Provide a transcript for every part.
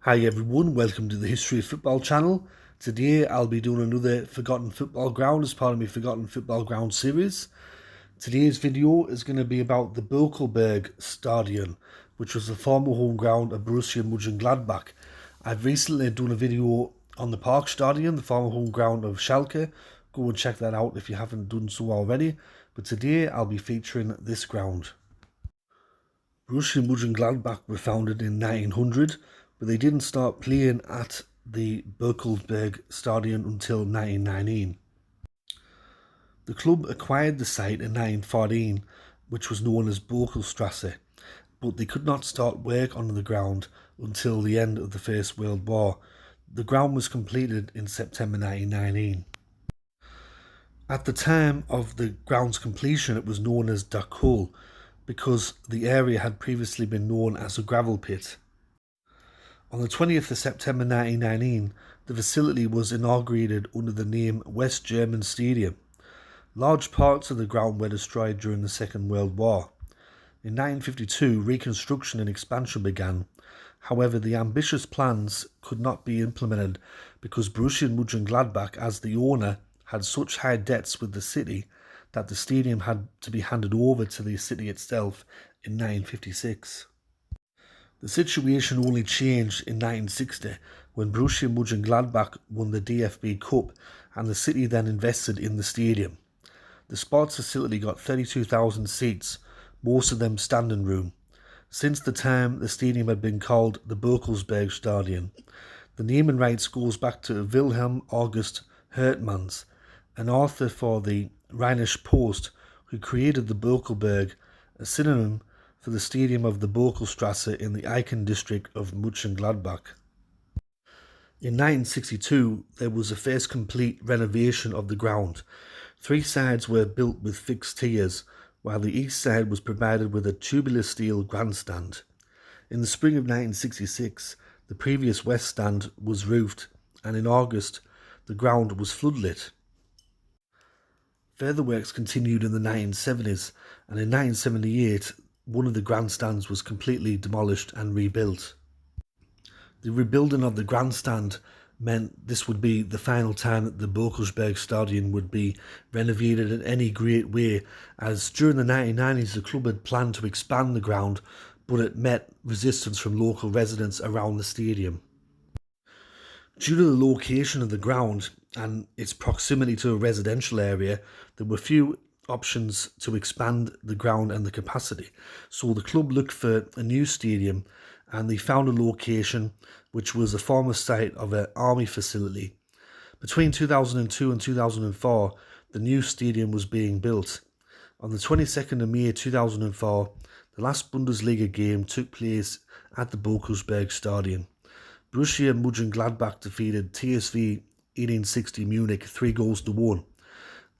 Hi everyone, welcome to the History of Football channel. Today I'll be doing another Forgotten Football Ground as part of my Forgotten Football Ground series. Today's video is going to be about the Bökelbergstadion, which was the former home ground of Borussia Mönchengladbach. I've recently done a video on the Park Stadion, the former home ground of Schalke. Go and check that out if you haven't done so already. But today I'll be featuring this ground. Borussia Mönchengladbach were founded in 1900, but they didn't start playing at the Bökelbergstadion until 1919. The club acquired the site in 1914, which was known as Bökelstrasse, but they could not start work on the ground until the end of the First World War. The ground was completed in September 1919. At the time of the ground's completion, it was known as Der Kohl, because the area had previously been known as a gravel pit. On the 20th of September 1919, the facility was inaugurated under the name West German Stadium. Large parts of the ground were destroyed during the Second World War. In 1952, reconstruction and expansion began. However, the ambitious plans could not be implemented because Borussia Mönchengladbach, as the owner, had such high debts with the city that the stadium had to be handed over to the city itself in 1956. The situation only changed in 1960 when Borussia Mönchengladbach won the DFB Cup and the city then invested in the stadium. The sports facility got 32,000 seats, most of them standing room. Since the time, the stadium had been called the Bökelbergstadion. The naming rights goes back to Wilhelm August Hertmans, an author for the Rheinische Post, who created the Bökelberg, a synonym for the stadium of the Bökelstrasse in the Aachen district of Mönchengladbach. In 1962, there was a first complete renovation of the ground. 3 sides were built with fixed tiers, while the east side was provided with a tubular steel grandstand. In the spring of 1966, the previous west stand was roofed, and in August, the ground was floodlit. Further works continued in the 1970s, and in 1978, one of the grandstands was completely demolished and rebuilt. The rebuilding of the grandstand meant this would be the final time that the Bökelbergstadion would be renovated in any great way, as during the 1990s the club had planned to expand the ground, but it met resistance from local residents around the stadium. Due to the location of the ground and its proximity to a residential area, there were few options to expand the ground and the capacity. So the club looked for a new stadium and they found a location which was a former site of an army facility. Between 2002 and 2004, the new stadium was being built. On the 22nd of May 2004, the last Bundesliga game took place at the Bökelbergstadion. Borussia Mönchengladbach defeated TSV 1860 Munich 3-1.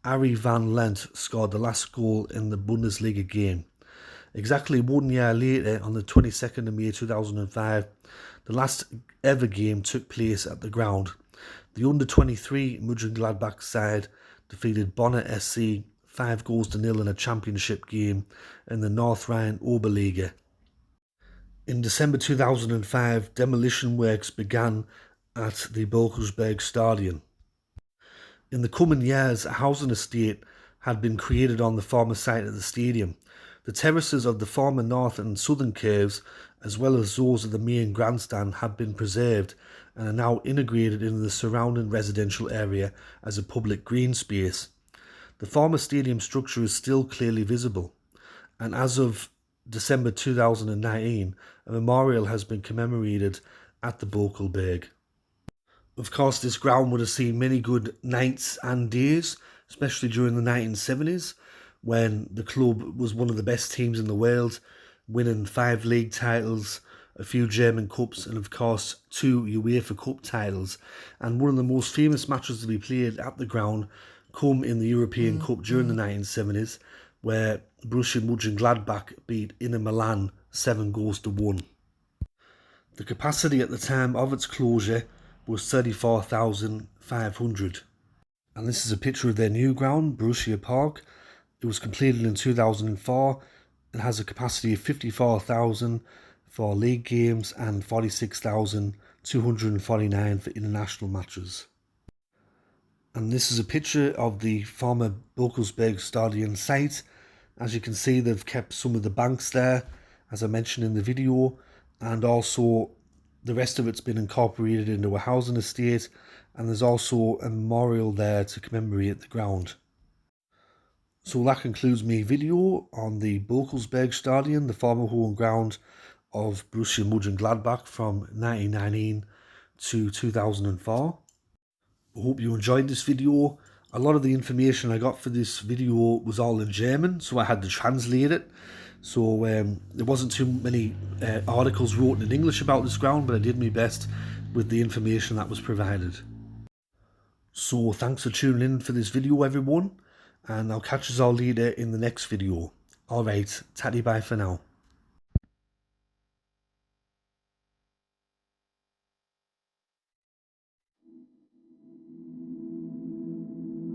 Ari van Lent scored the last goal in the Bundesliga game. Exactly 1 year later, on the 22nd of May 2005, the last ever game took place at the ground. The under-23 Mönchengladbach side defeated Bonner SC 5-0 in a championship game in the North Rhine Oberliga. In December 2005, demolition works began at the Bökelbergstadion. In the coming years, a housing estate had been created on the former site of the stadium. The terraces of the former north and southern curves, as well as those of the main grandstand, have been preserved and are now integrated into the surrounding residential area as a public green space. The former stadium structure is still clearly visible, and as of December 2019, a memorial has been commemorated at the Bökelberg. Of course, this ground would have seen many good nights and days, especially during the 1970s, when the club was one of the best teams in the world, winning 5 league titles, a few German cups, and of course 2 UEFA Cup titles. And one of the most famous matches to be played at the ground come in the European Cup during the 1970s, where Borussia Mönchengladbach beat Inter Milan 7-1. The capacity at the time of its closure was 34,500. And this is a picture of their new ground, Borussia-Park. It was completed in 2004 and has a capacity of 54,000 for league games and 46,000 249 for international matches. And this is a picture of the former Bökelbergstadion site. As you can see, they've kept some of the banks there, as I mentioned in the video, and also the rest of it's been incorporated into a housing estate, and there's also a memorial there to commemorate the ground. So that concludes my video on the Bökelbergstadion, the former home ground of Borussia Mönchengladbach from 1919 to 2004. I hope you enjoyed this video. A lot of the information I got for this video was all in German, so I had to translate it. So there wasn't too many articles written in English about this ground, but I did my best with the information that was provided. So thanks for tuning in for this video, everyone, and I'll catch us all later in the next video. Alright, tatty bye for now.